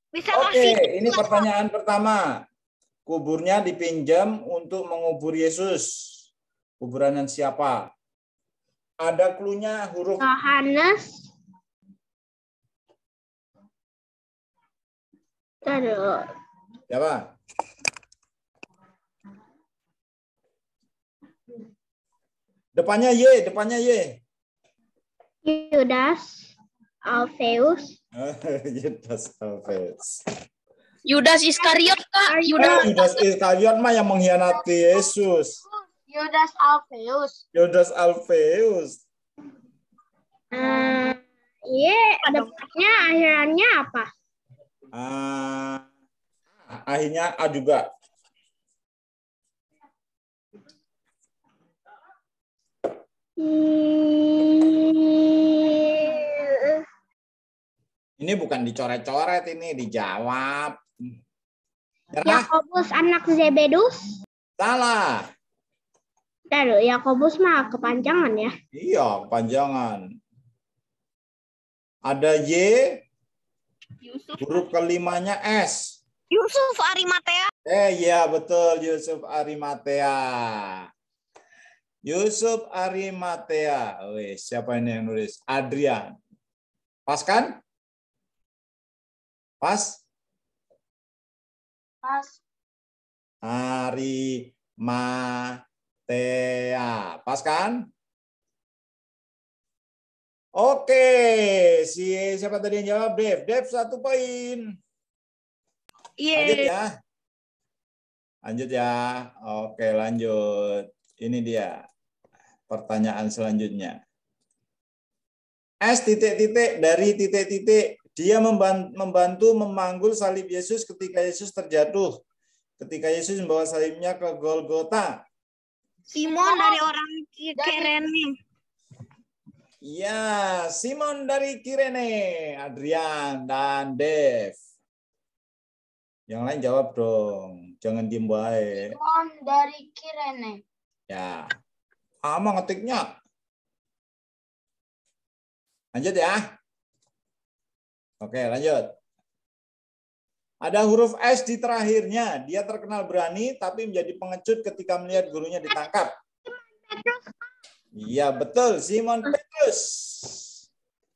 Bisa Oke, ini pertanyaan pertama. Kuburnya dipinjam untuk mengubur Yesus. Kuburan siapa? Ada klunya huruf Yohanes. Terus. siapa? Depannya Y, depannya Y. Yudas. Alfeus. Yudas Alfeus. Yudas Iskariot, Kak. Yudas Iskariot mah yang mengkhianati Yesus. Yudas Alfeus. Yudas Alfeus. Iya, depannya akhirannya apa? Akhirnya A juga. Ini bukan dicoret-coret, ini dijawab. Yakobus anak Zebedus. Salah. Taruh, Yakobus mah kepanjangan ya. Iya, kepanjangan. Ada Y, huruf kelimanya S. Yusuf Arimatea. Iya betul, Yusuf Arimatea. Yusuf Arimatea. Siapa ini yang nulis? Adrian. Pas kan? Pas? Pas. Arimatea. Pas kan? Oke, siapa tadi yang jawab? Dev. Dev 1 poin. Lanjut ya. Lanjut ya. Oke, lanjut. Ini dia pertanyaan selanjutnya. S titik-titik dari titik-titik. Dia membantu memanggul salib Yesus ketika Yesus terjatuh. Ketika Yesus membawa salibnya ke Golgota. Simon dari orang Kirene. Ya, Simon dari Kirene, Adrian dan Dev. Yang lain jawab dong, jangan diem baik. Simon dari Kirene. Ya, sama ngetiknya. Lanjut ya. Oke, lanjut. Ada huruf S di terakhirnya. Dia terkenal berani, tapi menjadi pengecut ketika melihat gurunya ditangkap. Iya, betul. Simon Petrus.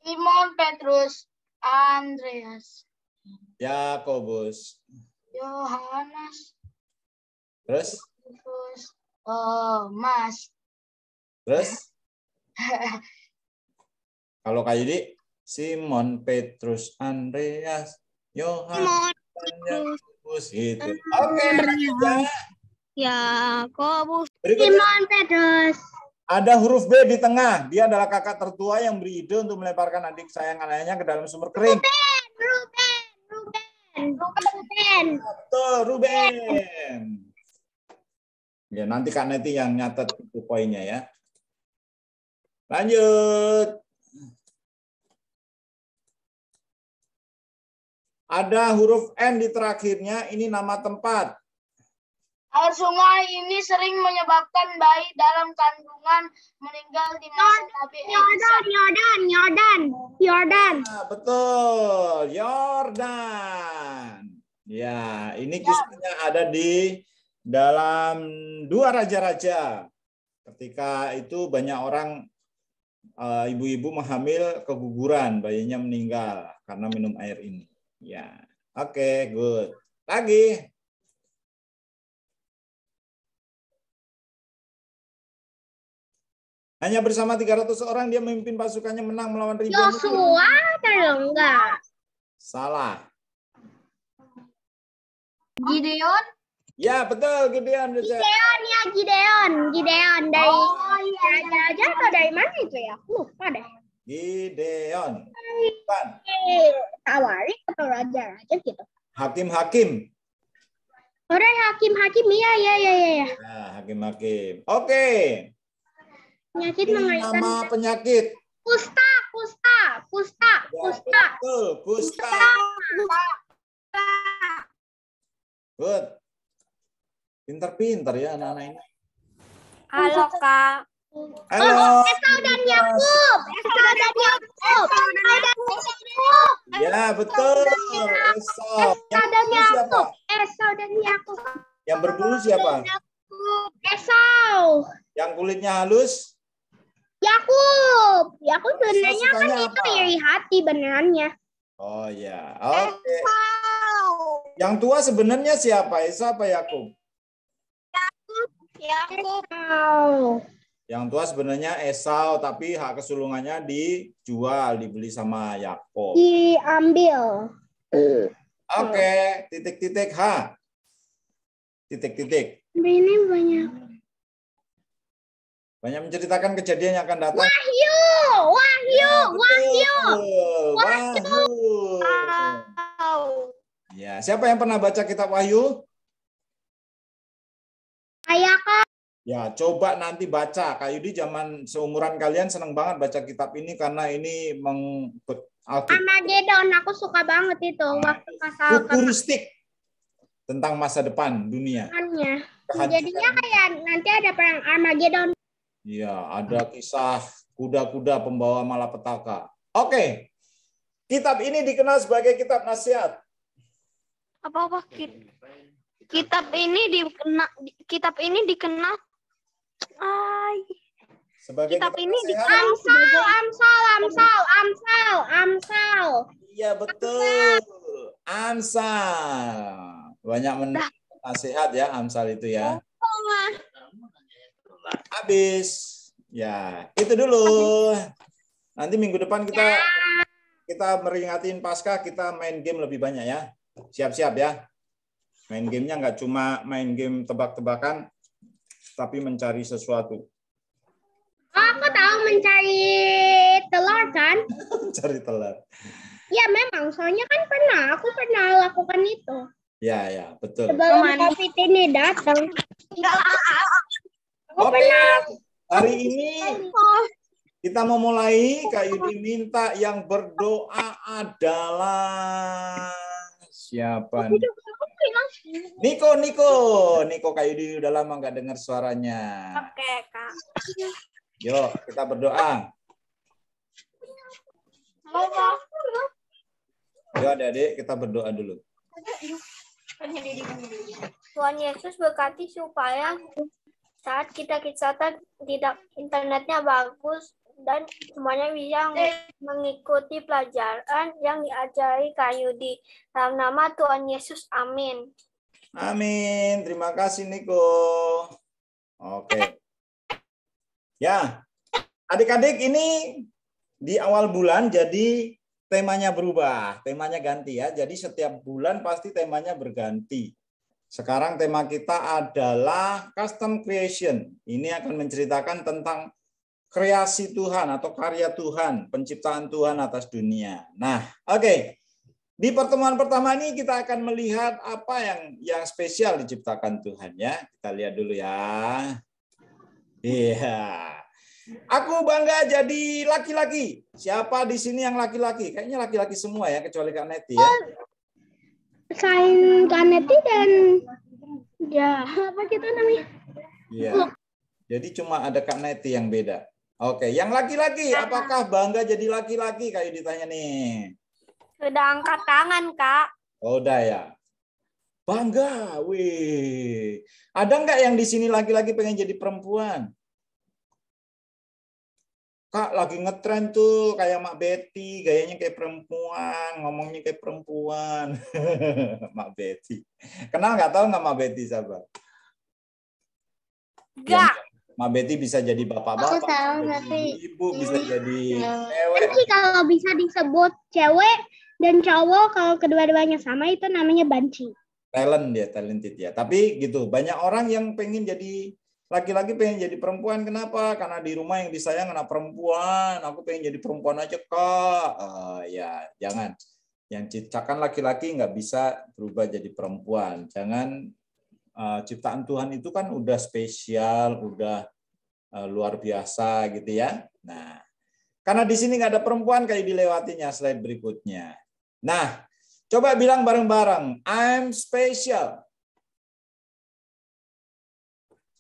Simon Petrus. Andreas. Yakobus. Yohanes. Terus? Mas. Terus? Kalau kayak ini, Simon Petrus, Andreas, Yohanes, Yakobus gitu. Oke, Yakobus. Simon Petrus. Ada huruf B di tengah. Dia adalah kakak tertua yang beri ide untuk melemparkan adik kesayangannya ke dalam sumur kering. Ruben. Betul, Ruben. Ya, nanti Kak Neti yang nyatet itu poinnya ya. Lanjut. Ada huruf N di terakhirnya. Ini nama tempat. Air sungai ini sering menyebabkan bayi dalam kandungan meninggal di masa Nabi Elisa. Yordan. Nah, betul, Yordan. Ya, ini kisahnya ada di dalam 2 raja-raja. Ketika itu banyak orang, ibu-ibu hamil keguguran, bayinya meninggal karena minum air ini. Ya, oke, good. Lagi. Hanya bersama 300 orang dia memimpin pasukannya menang melawan ribuan. Yosua atau enggak? Salah. Gideon? Ya, betul, Gideon. Gideon dari raja-raja atau dari mana itu ya? Lupa deh. Gideon. Bukan. Tawarik atau raja-raja gitu. Hakim-hakim. Orang hakim-hakim, iya. Nah, hakim-hakim. Oke. Penyakit Ini mengerikan. nama penyakit. Kusta. Ya, betul, kusta. Good. Pintar-pintar ya anak-anak ini. Halo, Kak. Halo. Esau dan Yakub. Esau dan Yakub. Ya, betul. Esau. Yang berbulu siapa? Esau dan Yakub. Yang berbulu siapa? Esau. Yang kulitnya halus? Yakub. Yakub sebenarnya kan sukanya itu apa? iri hati benerannya. Oh ya, oke. Yang tua sebenarnya siapa? Esau apa Yakub? Yakub. Yang tua sebenarnya Esau, tapi hak kesulungannya dijual, dibeli sama Yakub. Diambil. Oke, titik-titik H. Titik-titik. Ini banyak. Banyak menceritakan kejadian yang akan datang. Wahyu. Wahyu. Ya, Wahyu. Wahyu. Ya, siapa yang pernah baca kitab Wahyu? Ayah Kak. Ya, coba nanti baca. Kak Yudi zaman seumuran kalian senang banget baca kitab ini karena ini Armageddon, aku suka banget itu. Waktu pasal futuristik tentang masa depan dunia. Jadinya kayak nanti ada perang Armageddon. Iya, ada kisah kuda-kuda pembawa malapetaka. Oke. Kitab ini dikenal sebagai kitab nasihat. Apa-apa? Kitab ini dikenal Sebagai kitab ini nasihat. Amsal. Iya, betul. Amsal. Banyak nasihat ya Amsal itu ya. Habis. Ya, itu dulu. Nanti minggu depan kita meringatin Paskah, kita main game lebih banyak ya. Siap-siap ya. Main gamenya nggak cuma main game tebak-tebakan, tapi mencari sesuatu. Aku tahu mencari telur kan? Mencari telur. Ya memang, soalnya kan aku pernah lakukan itu. Ya, betul. Sebelum COVID ini datang. Oke, hari ini kita mau mulai. Kak Yudi minta yang berdoa adalah siapa nih? Niko Kak Yudi udah lama nggak dengar suaranya. Oke, Kak. Yuk, kita berdoa. Yuk adik-adik, kita berdoa dulu. Tuhan Yesus berkati supaya saat kita tidak internetnya bagus dan semuanya bisa mengikuti pelajaran yang diajari Kak Yudi. Dalam nama Tuhan Yesus, amin. Amin. Terima kasih Niko. Oke. Ya, adik-adik ini di awal bulan jadi temanya berubah. Temanya ganti ya. Jadi setiap bulan pasti temanya berganti. Sekarang tema kita adalah custom creation. Ini akan menceritakan tentang kreasi Tuhan atau karya Tuhan, penciptaan Tuhan atas dunia. Nah, oke. Di pertemuan pertama ini kita akan melihat apa yang spesial diciptakan Tuhan ya. Kita lihat dulu ya. Iya. Aku bangga jadi laki-laki. Siapa di sini yang laki-laki? Kayaknya laki-laki semua ya, kecuali Kak Neti ya. Selain Kak Neti dan ya apa kita namanya? Iya. Jadi cuma ada Kak Neti yang beda. Oke, yang laki-laki, apakah bangga jadi laki-laki? Kayak ditanya nih. Sudah angkat tangan, Kak. Oh, udah ya. Bangga, wih. Ada nggak yang di sini laki-laki pengen jadi perempuan? Kak, lagi ngetren tuh kayak Mak Betty, gayanya kayak perempuan, ngomongnya kayak perempuan. Mak Betty. Kenal nggak, tahu nggak Mak Betty, sahabat? Enggak. Mak Betty bisa jadi bapak-bapak, ibu bisa jadi cewek. Nanti kalau bisa disebut cewek dan cowok, kalau kedua-duanya sama itu namanya banci. Talented ya. Tapi gitu, banyak orang yang pengen jadi laki-laki, pengen jadi perempuan. Kenapa? Karena di rumah yang disayang anak perempuan. Aku pengen jadi perempuan aja, Kak. Ya, jangan. Yang ciptakan laki-laki nggak bisa berubah jadi perempuan. Jangan. Ciptaan Tuhan itu kan udah spesial, udah luar biasa gitu ya. Nah, karena di sini nggak ada perempuan, kayak dilewatinya slide berikutnya. Nah, coba bilang bareng-bareng, I'm special.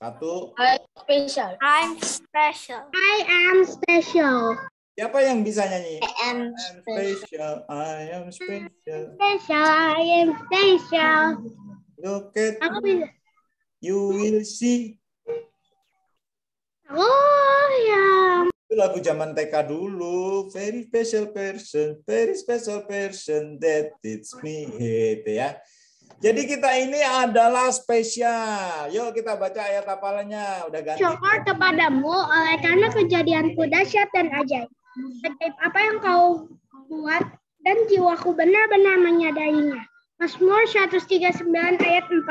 Satu. Special. I'm special. I am special. Siapa yang bisa nyanyi? I am Special. I am special. Special, I am special. Look at Aku bisa. you will see. Oh ya. Itu lagu zaman TK dulu. Very special person that it's me. Gitu ya. Jadi kita ini adalah spesial. Yuk kita baca ayat hafalannya. Udah ganti. Syukur kepadamu oleh karena kejadianku dahsyat dan ajaib. Ajaib apa yang kau buat dan jiwaku benar-benar menyadarinya. Mazmur 139 ayat 14.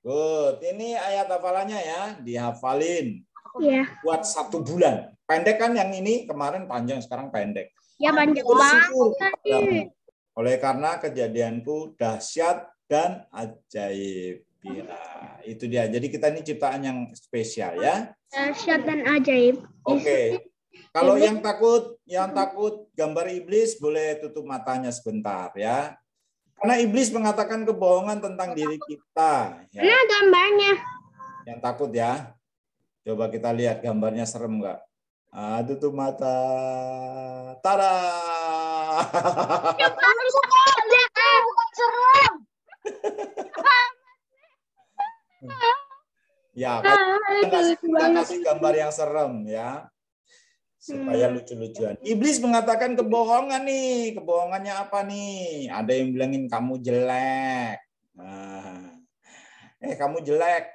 Good. Ini ayat hafalannya ya. Dihafalin. Iya. Buat 1 bulan. Pendek kan yang ini, kemarin panjang, sekarang pendek. Ya panjang Bersyukur banget. kepadamu. Oleh karena kejadianku dahsyat dan ajaib. Ya, itu dia. Jadi kita ini ciptaan yang spesial ya. Dahsyat dan ajaib. Oke. Kalau yang takut gambar iblis boleh tutup matanya sebentar ya. Karena iblis mengatakan kebohongan tentang diri kita. Ya. Nah gambarnya. Yang takut ya. Coba kita lihat gambarnya serem nggak? Tutup mata. Tada! bukan serem. Ya, kita kasih gambar yang serem ya. Supaya lucu-lucuan. Iblis mengatakan kebohongan nih. Kebohongannya apa nih? Ada yang bilangin kamu jelek. Nah, kamu jelek.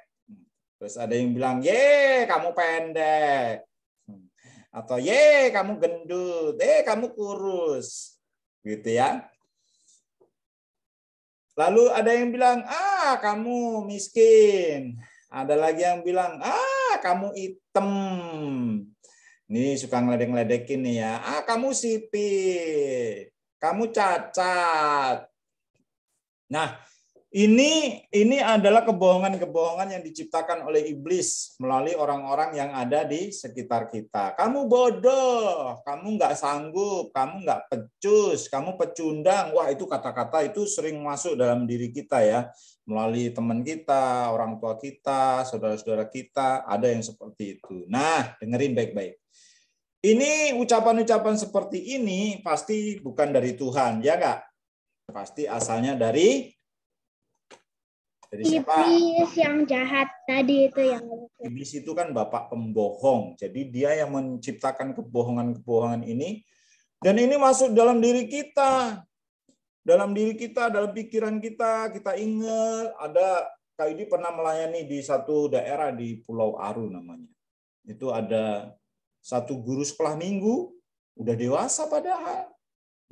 Terus ada yang bilang, ye, kamu pendek. Atau, ye, kamu gendut. Kamu kurus. Gitu ya. Lalu ada yang bilang, kamu miskin. Ada lagi yang bilang, kamu hitam. Ini suka ngeledek-ngeledekin nih ya. Kamu sipit. Kamu cacat. Nah, ini adalah kebohongan-kebohongan yang diciptakan oleh iblis melalui orang-orang yang ada di sekitar kita. Kamu bodoh, kamu nggak sanggup, kamu nggak pecus, kamu pecundang. Wah, itu kata-kata itu sering masuk dalam diri kita ya. Melalui teman kita, orang tua kita, saudara-saudara kita, ada yang seperti itu. Nah, dengerin baik-baik. Ini ucapan-ucapan seperti ini pasti bukan dari Tuhan, ya nggak? Pasti asalnya dari siapa? Iblis yang jahat tadi itu yang. Iblis itu kan bapak pembohong. Jadi dia yang menciptakan kebohongan-kebohongan ini. Dan ini masuk dalam diri kita. Dalam diri kita, dalam pikiran kita. Kita ingat ada Kak Yudi pernah melayani di satu daerah di Pulau Aru namanya. Itu ada satu guru sekolah minggu, udah dewasa padahal.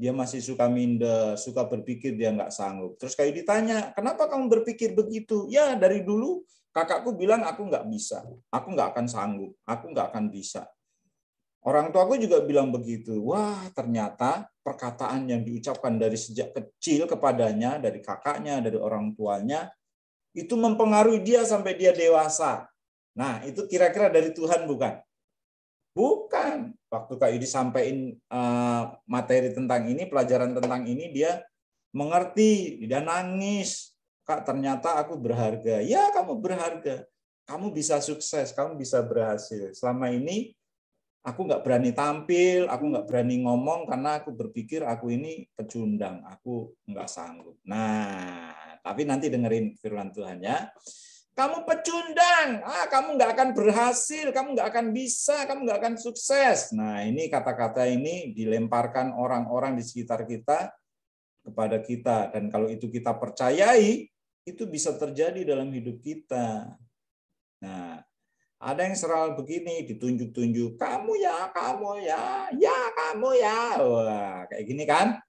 Dia masih suka minder, suka berpikir dia nggak sanggup. Terus kayak ditanya, kenapa kamu berpikir begitu? Ya dari dulu kakakku bilang aku nggak bisa, aku nggak akan sanggup, aku nggak akan bisa. Orang tuaku juga bilang begitu. Wah ternyata perkataan yang diucapkan dari sejak kecil kepadanya, dari kakaknya, dari orang tuanya, itu mempengaruhi dia sampai dia dewasa. Nah itu kira-kira dari Tuhan bukan? Bukan. Waktu Kak Yudi sampaikan materi tentang ini, pelajaran tentang ini, dia mengerti, dia nangis. Kak, ternyata aku berharga. Ya, kamu berharga. Kamu bisa sukses, kamu bisa berhasil. Selama ini, aku nggak berani tampil, aku nggak berani ngomong, karena aku berpikir aku ini pecundang, aku nggak sanggup. Nah, tapi nanti dengerin firman Tuhan ya. Kamu pecundang, kamu nggak akan berhasil, kamu nggak akan bisa, kamu nggak akan sukses. Nah, ini kata-kata ini dilemparkan orang-orang di sekitar kita kepada kita. Dan kalau itu kita percayai, itu bisa terjadi dalam hidup kita. Nah, ada yang seral begini, ditunjuk-tunjuk, kamu ya, kamu ya, ya kamu ya. Wah, kayak gini kan?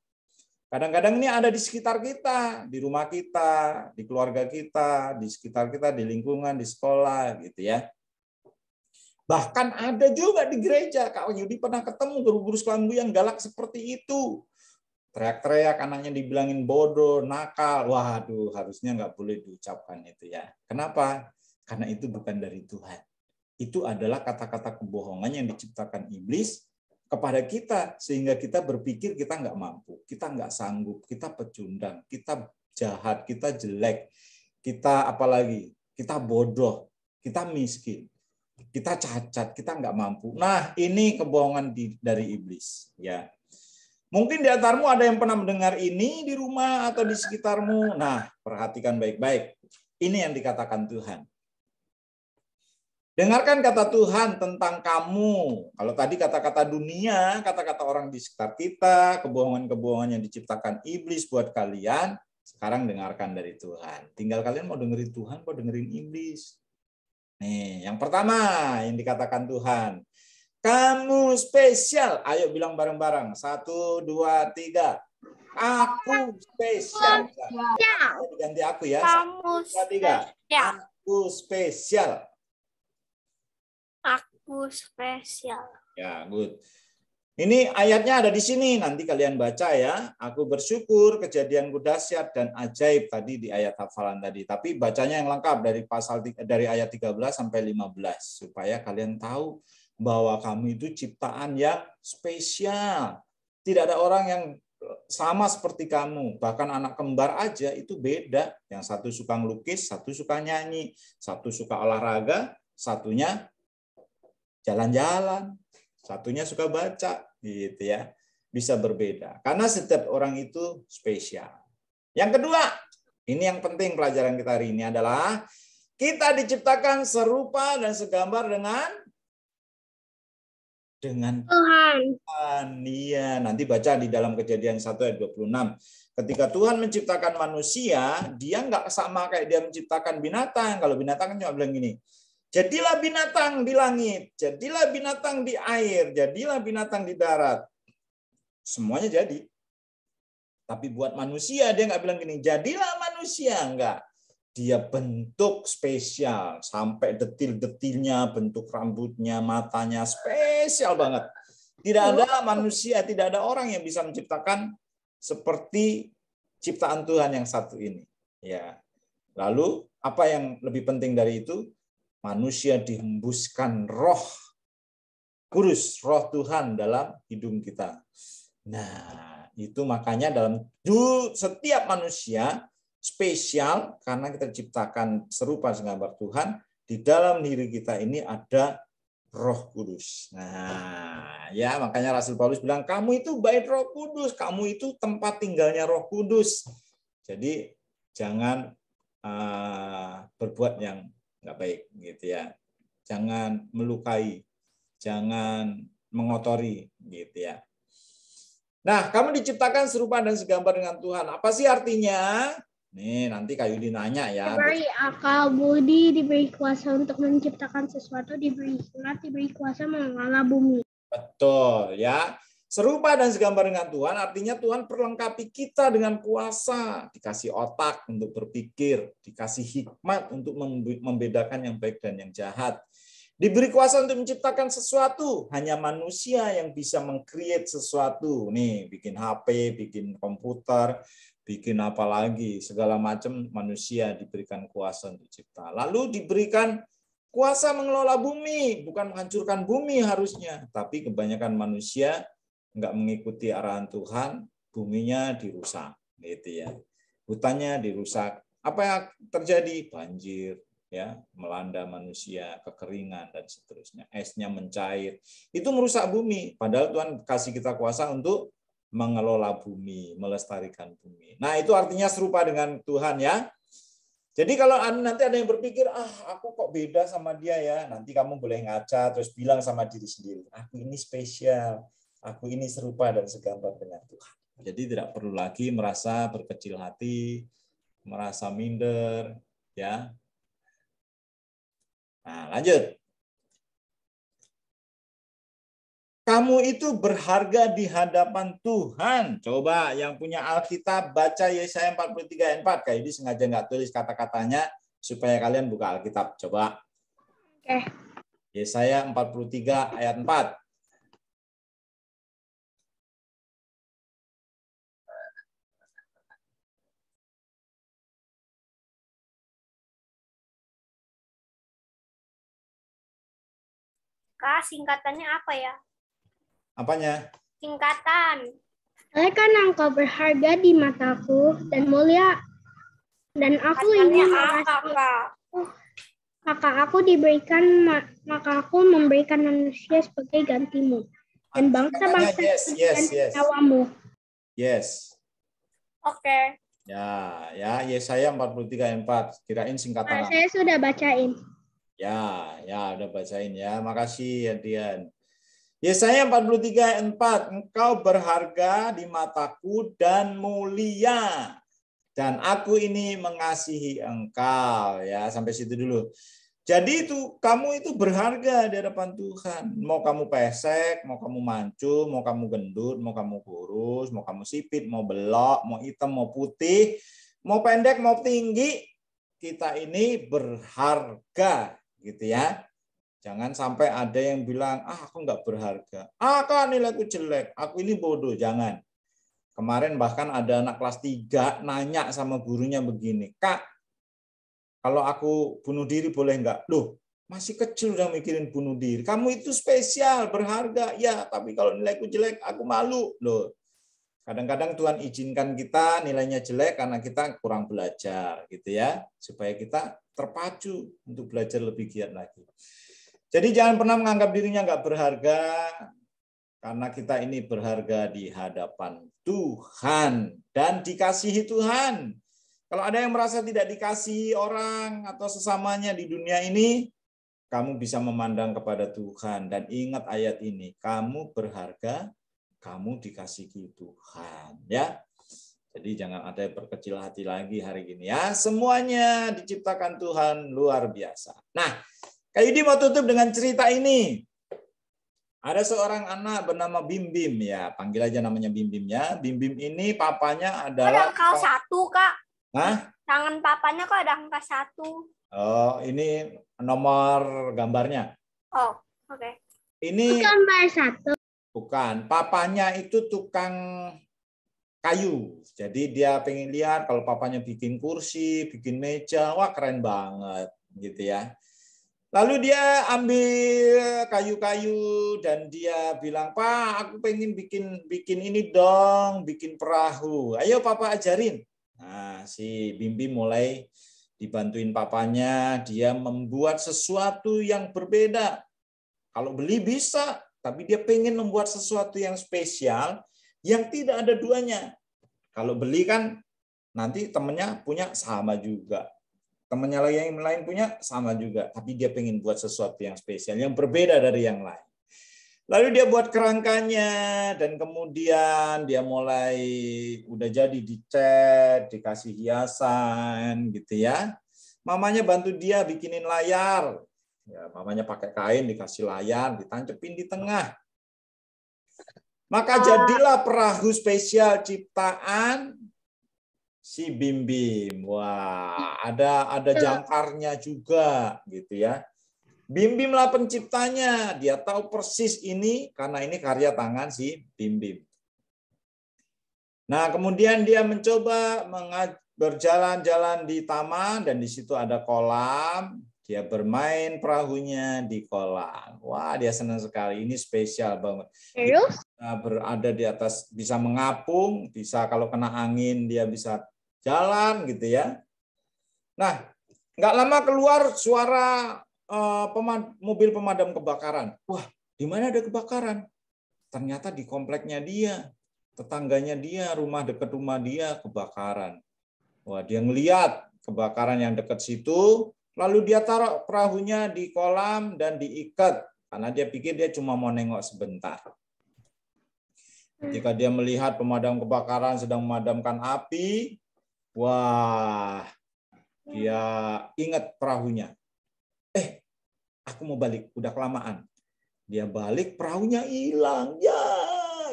Kadang-kadang ini ada di sekitar kita, di rumah kita, di keluarga kita, di sekitar kita, di lingkungan, di sekolah, gitu ya. Bahkan ada juga di gereja. Kak Yudi pernah ketemu guru-guru sekolah minggu yang galak seperti itu. Teriak-teriak, anaknya dibilangin bodoh, nakal. Waduh, harusnya nggak boleh diucapkan itu ya. Kenapa? Karena itu bukan dari Tuhan. Itu adalah kata-kata kebohongan yang diciptakan iblis kepada kita, sehingga kita berpikir kita nggak mampu, kita nggak sanggup, kita pecundang, kita jahat, kita jelek, kita apalagi, kita bodoh. kita miskin, kita cacat, kita nggak mampu. Nah, ini kebohongan dari iblis. Ya, mungkin di antarmu ada yang pernah mendengar ini di rumah atau di sekitarmu. Nah, perhatikan baik-baik. Ini yang dikatakan Tuhan. Dengarkan kata Tuhan tentang kamu. Kalau tadi kata-kata dunia, kata-kata orang di sekitar kita, kebohongan-kebohongan yang diciptakan iblis buat kalian, sekarang dengarkan dari Tuhan. Tinggal kalian mau dengerin Tuhan, mau dengerin iblis. Nih, yang pertama yang dikatakan Tuhan. Kamu spesial. Ayo bilang bareng-bareng. 1, 2, 3. Aku spesial. Ganti aku ya. Kamu 1, 2, 3. Aku spesial. Aku spesial. Ya, good. Ini ayatnya ada di sini. Nanti kalian baca ya. Aku bersyukur, kejadianku dahsyat dan ajaib tadi di ayat hafalan tadi. Tapi bacanya yang lengkap dari ayat 13 sampai 15 supaya kalian tahu bahwa kamu itu ciptaan yang spesial. Tidak ada orang yang sama seperti kamu. Bahkan anak kembar aja itu beda. Yang satu suka ngelukis, satu suka nyanyi, satu suka olahraga, satunya jalan-jalan, satunya suka baca, gitu ya. Bisa berbeda. Karena setiap orang itu spesial. Yang kedua, ini yang penting pelajaran kita hari ini adalah kita diciptakan serupa dan segambar dengan Tuhan. Iya, nanti baca di dalam Kejadian 1 ayat 26. Ketika Tuhan menciptakan manusia, dia nggak sama kayak dia menciptakan binatang. Kalau binatang kan cuma bilang gini, jadilah binatang di langit, jadilah binatang di air, jadilah binatang di darat. Semuanya jadi. Tapi buat manusia, dia nggak bilang gini, jadilah manusia. Enggak. Dia bentuk spesial. Sampai detil-detilnya, bentuk rambutnya, matanya, spesial banget. Tidak ada manusia, tidak ada orang yang bisa menciptakan seperti ciptaan Tuhan yang satu ini. Ya. Lalu, apa yang lebih penting dari itu? Manusia dihembuskan roh kudus, roh Tuhan dalam hidung kita. Nah, itu makanya dalam setiap manusia spesial karena kita diciptakan serupa segambar Tuhan, di dalam diri kita ini ada Roh Kudus. Nah, ya makanya Rasul Paulus bilang kamu itu bait Roh Kudus, kamu itu tempat tinggalnya Roh Kudus. Jadi jangan berbuat yang nggak baik gitu ya. Jangan melukai, jangan mengotori gitu ya. Nah, kamu diciptakan serupa dan segambar dengan Tuhan. Apa sih artinya? Nih, nanti Kak Yudi nanya ya. Diberi akal budi, diberi kuasa untuk menciptakan sesuatu, diberi hikmat, diberi kuasa mengelola bumi. Betul ya. Serupa dan segambar dengan Tuhan artinya Tuhan perlengkapi kita dengan kuasa. Dikasih otak untuk berpikir, dikasih hikmat untuk membedakan yang baik dan yang jahat. Diberi kuasa untuk menciptakan sesuatu. Hanya manusia yang bisa meng-create sesuatu. Nih, bikin HP, bikin komputer, bikin apa lagi. Segala macam manusia diberikan kuasa untuk cipta. Lalu diberikan kuasa mengelola bumi. Bukan menghancurkan bumi harusnya. Tapi kebanyakan manusia nggak mengikuti arahan Tuhan, buminya dirusak. Gitu ya. Hutannya dirusak. Apa yang terjadi? Banjir. Ya, melanda manusia, kekeringan dan seterusnya, esnya mencair, itu merusak bumi. Padahal Tuhan kasih kita kuasa untuk mengelola bumi, melestarikan bumi. Nah, itu artinya serupa dengan Tuhan ya. Jadi kalau nanti ada yang berpikir, aku kok beda sama dia ya, nanti kamu boleh ngaca terus bilang sama diri sendiri, aku ini spesial, aku ini serupa dan segambar dengan Tuhan. Jadi tidak perlu lagi merasa berkecil hati, merasa minder, ya. Nah, lanjut. Kamu itu berharga di hadapan Tuhan. Coba yang punya Alkitab baca Yesaya 43 ayat 4. Kayak ini sengaja nggak tulis kata-katanya supaya kalian buka Alkitab. Coba. Oke. Yesaya 43 ayat 4. Kak, singkatannya apa ya? Apanya? Singkatan. Oleh karena engkau berharga di mataku dan mulia, dan aku ingin mengasihi maka aku memberikan manusia sebagai gantimu. Dan bangsa-bangsa sebagai nyawamu. Yes. Oke. Ya, Yesaya 43 ayat 4. Kirain singkatan. Saya sudah bacain. Ya, udah bacain ya. Makasih, Dian. Yesaya 43 ayat 4. Engkau berharga di mataku dan mulia. Dan aku ini mengasihi engkau. Ya, sampai situ dulu. Jadi kamu itu berharga di hadapan Tuhan. Mau kamu pesek, mau kamu mancung, mau kamu gendut, mau kamu kurus, mau kamu sipit, mau belok, mau hitam, mau putih, mau pendek, mau tinggi, kita ini berharga, gitu ya. Jangan sampai ada yang bilang, aku nggak berharga. Kan nilaiku jelek, aku ini bodoh. Jangan. Kemarin bahkan ada anak kelas 3 nanya sama gurunya begini, Kak, kalau aku bunuh diri boleh nggak? Loh, masih kecil udah mikirin bunuh diri. Kamu itu spesial, berharga. Ya, tapi kalau nilaiku jelek, aku malu. Loh, kadang-kadang Tuhan izinkan kita nilainya jelek karena kita kurang belajar, gitu ya, supaya kita terpacu untuk belajar lebih giat lagi. Jadi jangan pernah menganggap dirinya nggak berharga, karena kita ini berharga di hadapan Tuhan dan dikasihi Tuhan. Kalau ada yang merasa tidak dikasihi orang atau sesamanya di dunia ini, kamu bisa memandang kepada Tuhan dan ingat ayat ini, kamu berharga, kamu dikasihi Tuhan, ya. Jadi jangan ada yang berkecil hati lagi hari ini ya. Semuanya diciptakan Tuhan luar biasa. Nah, Kak Yudi mau tutup dengan cerita ini. Ada seorang anak bernama Bim Bim ya, panggil aja namanya Bim Bim ya. Bim Bim ini papanya adalah Ada angka 1, Kak. Hah? Tangan papanya kok ada angka 1. Oh, ini nomor gambarnya. Oh, oke. Ini gambar 1. Bukan, papanya itu tukang kayu. Jadi dia pengen lihat kalau papanya bikin kursi, bikin meja, wah keren banget gitu ya. Lalu dia ambil kayu-kayu dan dia bilang, Pak, aku pengen bikin ini dong, bikin perahu. Ayo Papa ajarin. Nah, si Bim Bim mulai dibantuin papanya, dia membuat sesuatu yang berbeda. Kalau beli bisa, tapi dia pengen membuat sesuatu yang spesial, yang tidak ada duanya. Kalau beli kan nanti temennya punya sama juga. Temennya yang lain punya sama juga. Tapi dia pengen buat sesuatu yang spesial, yang berbeda dari yang lain. Lalu dia buat kerangkanya, dan kemudian dia mulai udah jadi dicat, dikasih hiasan, gitu ya. Mamanya bantu dia bikinin layar. Ya, mamanya pakai kain, dikasih layar, ditancepin di tengah. Maka jadilah perahu spesial ciptaan si Bim Bim. Wah, ada jangkarnya juga, gitu ya. Bim Bim lah penciptanya, dia tahu persis ini karena ini karya tangan si Bim Bim. Nah, kemudian dia mencoba berjalan-jalan di taman dan di situ ada kolam. Dia bermain perahunya di kolam. Wah, dia senang sekali. Ini spesial banget. Terus? Dia berada di atas, bisa mengapung, bisa kalau kena angin dia bisa jalan gitu ya. Nah, nggak lama keluar suara mobil pemadam kebakaran. Wah, di mana ada kebakaran? Ternyata di kompleknya dia, tetangganya dia, rumah dekat rumah dia kebakaran. Wah, dia ngelihat kebakaran yang dekat situ, lalu dia taruh perahunya di kolam dan diikat karena dia pikir dia cuma mau nengok sebentar. Ketika dia melihat pemadam kebakaran sedang memadamkan api, wah, dia ingat perahunya. Aku mau balik, udah kelamaan. Dia balik, perahunya hilang. Ya,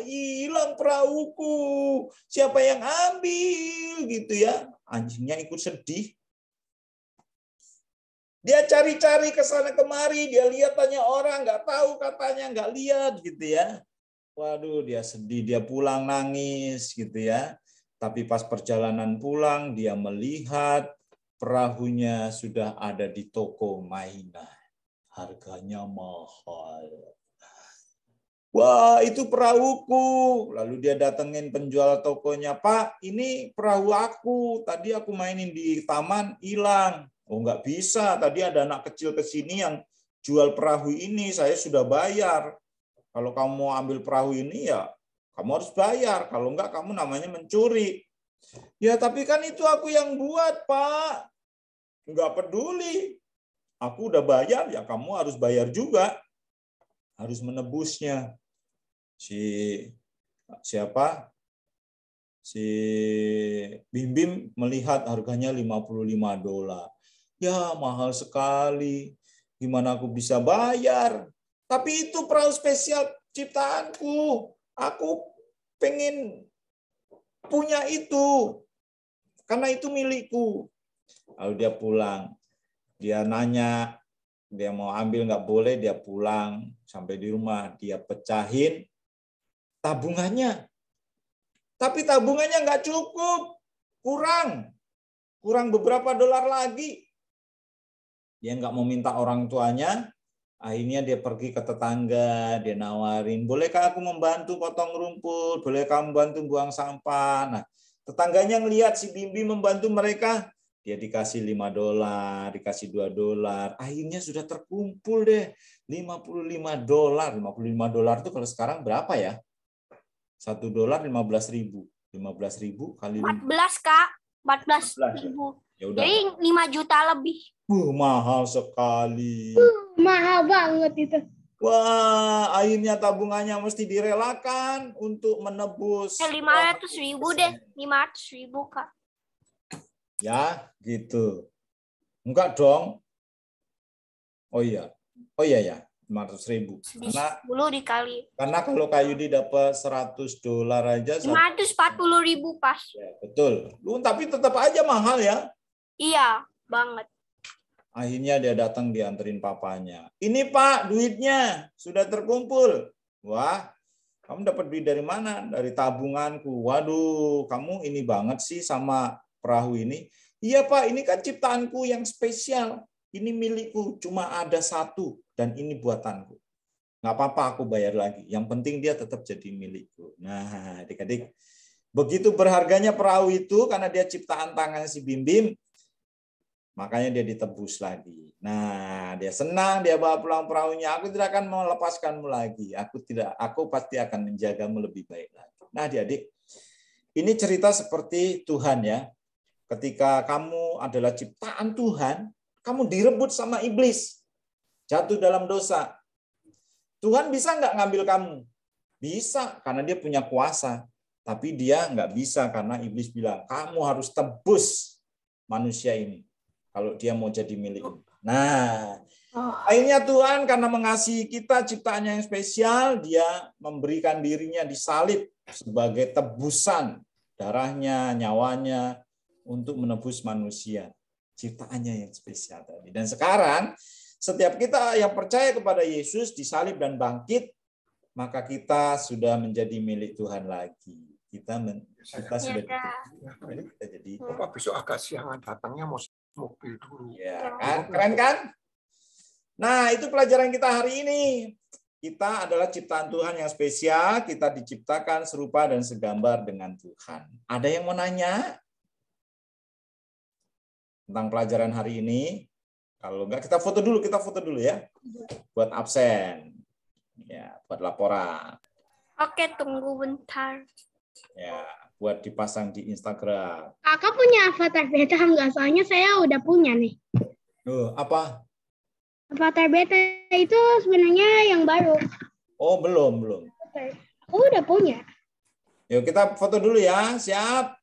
hilang perahuku. Siapa yang ambil gitu ya? Anjingnya ikut sedih. Dia cari-cari ke sana kemari, dia lihat tanya orang, nggak tahu katanya, nggak lihat gitu ya. Waduh, dia sedih, dia pulang nangis gitu ya. Tapi pas perjalanan pulang, dia melihat perahunya sudah ada di toko mainan. Harganya mahal. Wah, itu perahuku. Lalu dia datengin penjual tokonya, Pak, ini perahu aku. Tadi aku mainin di taman, hilang. Oh, nggak bisa. Tadi ada anak kecil ke sini yang jual perahu ini, saya sudah bayar. Kalau kamu mau ambil perahu ini, ya kamu harus bayar. Kalau enggak, kamu namanya mencuri. Ya, tapi kan itu aku yang buat, Pak. Nggak peduli. Aku udah bayar, ya kamu harus bayar juga. Harus menebusnya. Siapa? Si Bim Bim melihat harganya $55. Ya, mahal sekali. Gimana aku bisa bayar? Tapi itu perahu spesial ciptaanku. Aku pengen punya itu. Karena itu milikku. Lalu dia pulang. Dia nanya, dia mau ambil nggak boleh, dia pulang. Sampai di rumah, dia pecahin tabungannya. Tapi tabungannya nggak cukup. Kurang beberapa dolar lagi. Dia nggak mau minta orang tuanya. Akhirnya dia pergi ke tetangga, dia nawarin, bolehkah aku membantu potong rumput, bolehkah membantu buang sampah. Nah, tetangganya ngelihat si Bimbi membantu mereka, dia dikasih $5, dikasih $2. Akhirnya sudah terkumpul deh $55. $55 itu kalau sekarang berapa ya? $1 15.000. 15.000 kali 14, Kak. 14.000. Ya udah. Jadi 5 juta lebih. Mahal sekali. Mahal banget itu. Wah, akhirnya tabungannya mesti direlakan untuk menebus. 500.000 deh. 500.000, Kak. Ya, gitu. Enggak dong. Oh iya ya, 500.000. Karena kalau Kayudi dapat $100 aja. 540.000 pas. Ya, betul. Tapi tetap aja mahal ya. Iya, banget. Akhirnya dia datang dianterin papanya. Ini Pak, duitnya sudah terkumpul. Wah, kamu dapat duit dari mana? Dari tabunganku. Waduh, kamu ini banget sih sama perahu ini. Iya Pak, ini kan ciptaanku yang spesial. Ini milikku, cuma ada satu. Dan ini buatanku. Nggak apa-apa, aku bayar lagi. Yang penting dia tetap jadi milikku. Nah, adik-adik, begitu berharganya perahu itu karena dia ciptaan tangan si Bim Bim. Makanya dia ditebus lagi. Nah, dia senang, dia bawa pulang perahunya. Aku tidak akan melepaskanmu lagi. Aku pasti akan menjagamu lebih baik lagi. Nah, adik-adik, ini cerita seperti Tuhan ya. Ketika kamu adalah ciptaan Tuhan, kamu direbut sama iblis. Jatuh dalam dosa. Tuhan bisa nggak ngambil kamu? Bisa, karena dia punya kuasa. Tapi dia nggak bisa karena iblis bilang, kamu harus tebus manusia ini. Kalau dia mau jadi milikmu. Nah, akhirnya Tuhan karena mengasihi kita ciptaannya yang spesial, dia memberikan dirinya disalib sebagai tebusan darahnya, nyawanya untuk menebus manusia. Ciptaannya yang spesial tadi. Dan sekarang setiap kita yang percaya kepada Yesus disalib dan bangkit, maka kita sudah menjadi milik Tuhan lagi. Kita sudah kita jadi. Bapak besok agak siangan datangnya mau mobil dulu. Ya, kan? Keren kan? Nah, itu pelajaran kita hari ini. Kita adalah ciptaan Tuhan yang spesial, kita diciptakan serupa dan segambar dengan Tuhan. Ada yang mau nanya tentang pelajaran hari ini? Kalau enggak, kita foto dulu ya. Buat absen. Ya, buat laporan. Oke, tunggu bentar. Ya, buat dipasang di Instagram. Kakak punya avatar beta enggak? Soalnya saya udah punya nih. Apa? Avatar beta itu sebenarnya yang baru. Oh, belum. Aku udah punya. Yuk, kita foto dulu ya. Siap?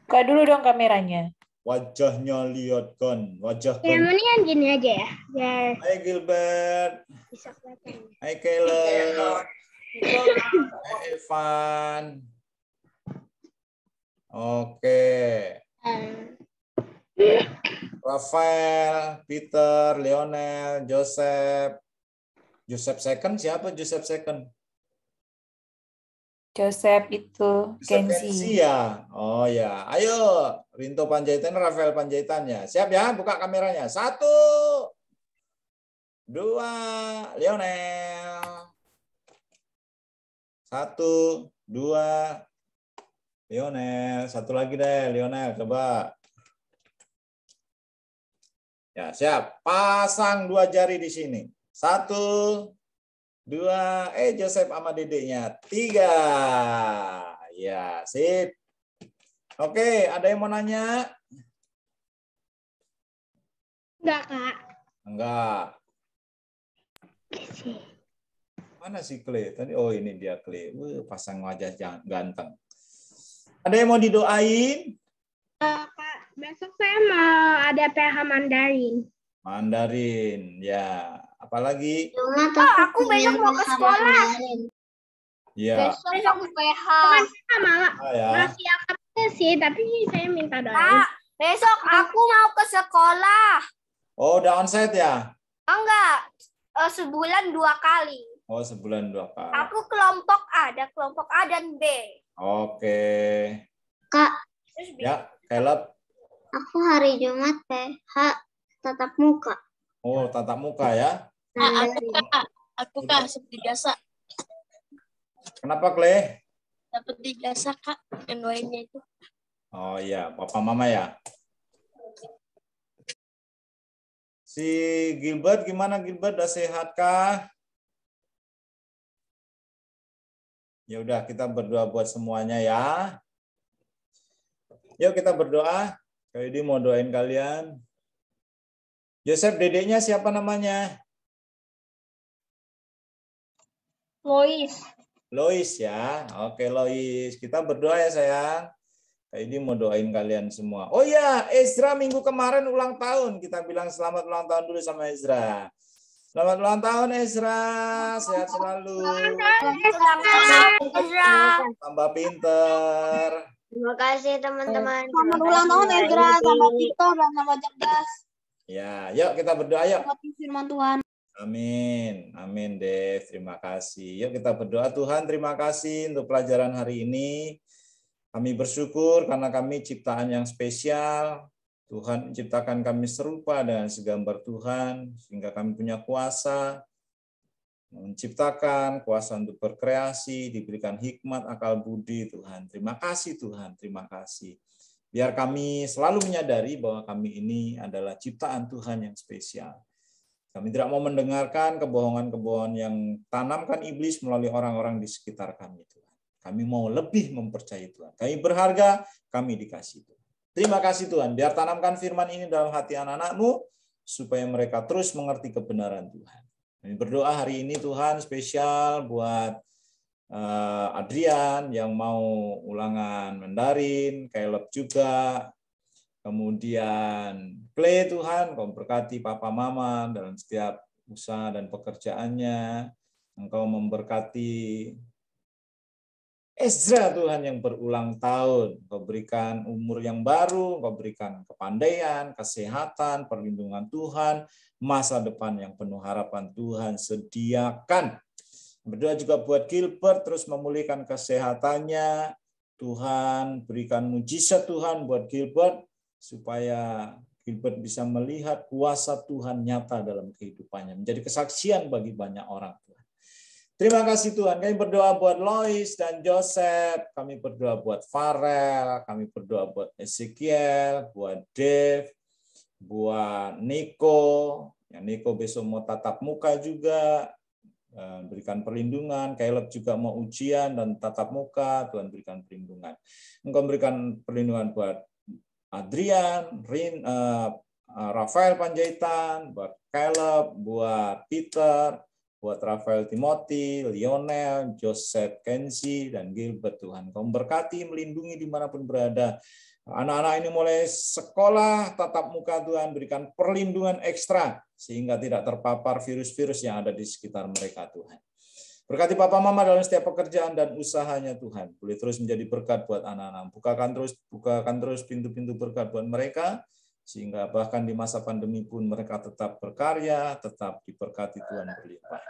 Buka dulu dong kameranya. Wajahnya lihat kan. Wajah kan. Yang mendingan gini aja ya. Biar Hai Gilbert. bisa kelihatan. Hai Caleb. Hai Evan. Oke. Rafael, Peter, Lionel, Joseph. Joseph second siapa Joseph second? Joseph itu Kenzi ya. Oh ya. Ayo, Rinto Panjaitan, Rafael Panjaitan ya. Siap ya, buka kameranya. 1, 2, Lionel. 1, 2, Lionel. Satu lagi deh, Lionel. Coba. Ya, siap. Pasang 2 jari di sini. 1, 2, Joseph sama dedeknya. 3. Ya, sip. Oke, ada yang mau nanya? Enggak, Kak. Enggak. Mana si Clay? Tadi ini dia Clay. Pasang wajah ganteng. Ada yang mau didoain? Kak, besok saya mau ada PH Mandarin. Mandarin, ya. Apalagi? Aku besok mau ke sekolah. Ya. Besok PH. Malah Ya. masih akadnya sih, tapi saya minta doa. Kak, besok aku mau ke sekolah. Oh, udah onsite ya? Enggak, sebulan 2 kali. Oh, sebulan 2 kali. Aku kelompok A, ada kelompok A dan B. Oke. Kak, Terus B. Ya, Caleb. aku hari Jumat PH tatap muka. Oh, tatap muka ya. Aku Kak, seperti biasa. Kenapa, Clay? Dapat di jasa Kak, NY-nya itu. Oh iya, papa mama ya. Si Gilbert gimana Gilbert? Udah sehat kah? Ya udah, kita berdoa buat semuanya ya. Yuk kita berdoa. Kali ini mau doain kalian. Joseph, dedeknya siapa namanya? Lois. Lois ya. Oke Lois, kita berdoa ya sayang. Kali ini mau doain kalian semua. Oh ya, Ezra minggu kemarin ulang tahun. Kita bilang selamat ulang tahun dulu sama Ezra. Selamat ulang tahun Ezra, sehat selalu. Tambah pinter. Terima kasih teman-teman. Selamat ulang tahun Ezra, sama Victor dan sama cerdas. Ya, yuk kita berdoa yuk. Selamat firman Tuhan. Amin, amin Dev, terima kasih. Yuk kita berdoa. Tuhan terima kasih untuk pelajaran hari ini. Kami bersyukur karena kami ciptaan yang spesial. Tuhan menciptakan kami serupa dengan segambar Tuhan, sehingga kami punya kuasa menciptakan, kuasa untuk berkreasi, diberikan hikmat, akal budi Tuhan. Terima kasih Tuhan, terima kasih. Biar kami selalu menyadari bahwa kami ini adalah ciptaan Tuhan yang spesial. Kami tidak mau mendengarkan kebohongan-kebohongan yang tanamkan iblis melalui orang-orang di sekitar kami Tuhan. Kami mau lebih mempercayai Tuhan. Kami berharga, kami dikasih Tuhan. Terima kasih Tuhan. Biar tanamkan firman ini dalam hati anak-anak-Mu, supaya mereka terus mengerti kebenaran Tuhan. Kami berdoa hari ini Tuhan spesial buat Adrian yang mau ulangan Mandarin, Caleb juga, kemudian Clay Tuhan, Kau berkati Papa Mama dalam setiap usaha dan pekerjaannya, Engkau memberkati Ezra Tuhan yang berulang tahun, Kau berikan umur yang baru, Kau berikan kepandaian, kesehatan, perlindungan Tuhan, masa depan yang penuh harapan Tuhan sediakan. Berdoa juga buat Gilbert terus memulihkan kesehatannya. Tuhan berikan mujizat Tuhan buat Gilbert supaya Gilbert bisa melihat kuasa Tuhan nyata dalam kehidupannya, menjadi kesaksian bagi banyak orang. Terima kasih Tuhan. Kami berdoa buat Lois dan Joseph. Kami berdoa buat Farel. Kami berdoa buat Ezekiel, buat Dave, buat Nico. Yang Nico besok mau tatap muka juga. Berikan perlindungan. Caleb juga mau ujian dan tatap muka. Tuhan berikan perlindungan. Engkau berikan perlindungan buat Adrian, Rafael Panjaitan, buat Caleb, buat Peter, buat Rafael Timothy, Lionel, Joseph Kenzi, dan Gilbert Tuhan. Kau berkati, melindungi dimanapun berada. Anak-anak ini mulai sekolah, tatap muka Tuhan, berikan perlindungan ekstra, sehingga tidak terpapar virus-virus yang ada di sekitar mereka Tuhan. Berkati Papa Mama dalam setiap pekerjaan dan usahanya Tuhan. Boleh terus menjadi berkat buat anak-anak. Bukakan terus pintu-pintu berkat buat mereka, sehingga bahkan di masa pandemi pun mereka tetap berkarya, tetap diberkati Tuhan berlimpah.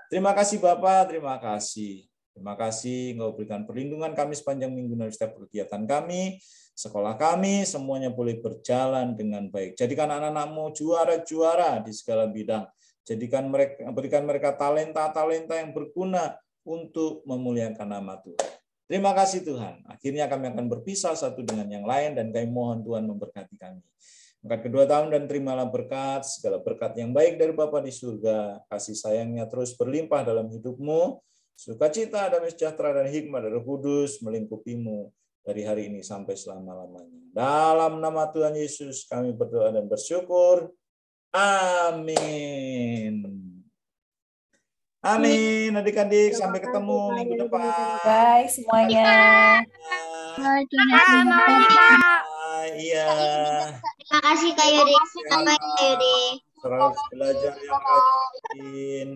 Terima kasih Bapak, terima kasih. Terima kasih Engkau berikan perlindungan kami sepanjang minggu dan setiap kegiatan kami, sekolah kami, semuanya boleh berjalan dengan baik. Jadikan anak-anak-Mu juara-juara di segala bidang. Berikan mereka talenta-talenta yang berguna untuk memuliakan nama Tuhan. Terima kasih Tuhan. Akhirnya kami akan berpisah satu dengan yang lain dan kami mohon Tuhan memberkati kami. Angkat kedua tangan dan terimalah berkat, segala berkat yang baik dari Bapa di surga. Kasih sayangnya terus berlimpah dalam hidupmu. Sukacita, damai sejahtera, dan hikmat dari Roh Kudus melingkupimu dari hari ini sampai selama-lamanya. Dalam nama Tuhan Yesus kami berdoa dan bersyukur. Amin. Amin. Adik-adik, sampai ketemu minggu depan. Bye semuanya. Iya. Terima kasih Kak Yudi. Sampai Kak Yudi. Selalu belajar yang rajin.